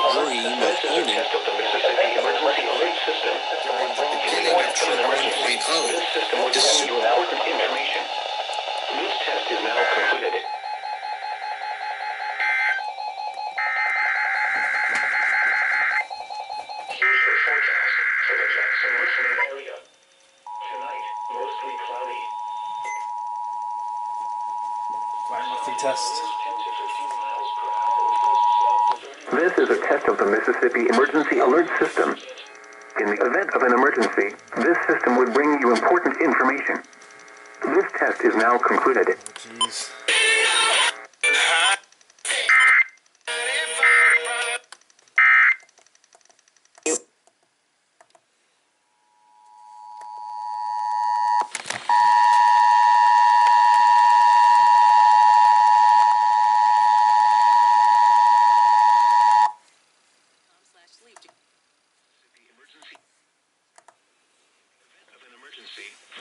dream of owning. Test of the Mississippi Emergency Alert System. Beginning of Trump 1.0, This system would the bring you important information. This test is now concluded. Here's your forecast for the Jackson listening area. Tonight, mostly cloudy. Monthly test. 10 to 15 miles per hour with gusts up to 30. This is a test of the Mississippi Emergency Alert System. In the event of an emergency, this system would bring you important information. This test is now concluded. Oh, jeez.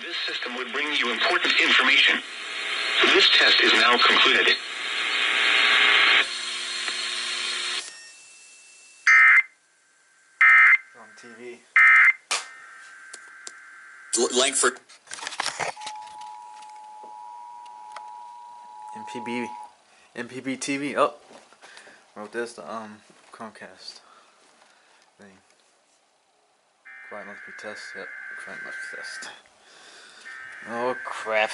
This system would bring you important information. This test is now concluded. On TV. Langford. MPB TV. Oh, wrote this. The Comcast thing. Quiet monthly test. Yep, quiet monthly test. Oh crap.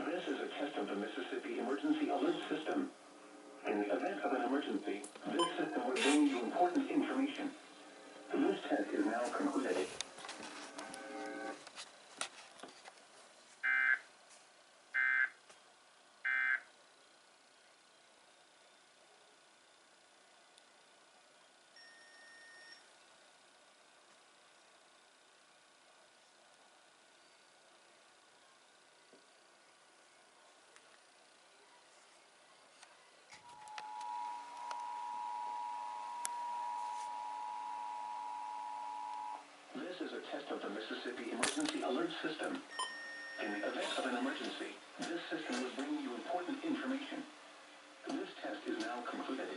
This is a test of the Mississippi Emergency Alert System. In the event of an emergency, this system would bring you important information. This test is now concluded. This is a test of the Mississippi Emergency Alert System. In the event of an emergency, this system will bring you important information. This test is now concluded.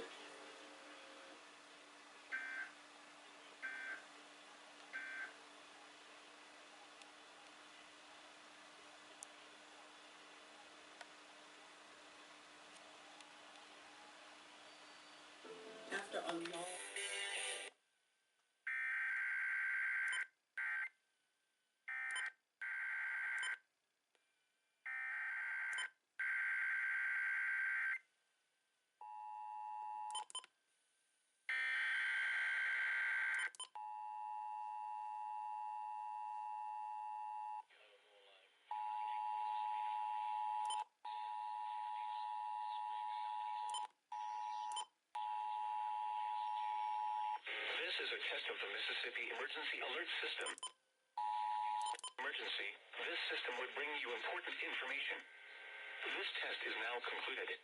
After a long This is a test of the Mississippi Emergency Alert System. Emergency. This system would bring you important information. This test is now concluded.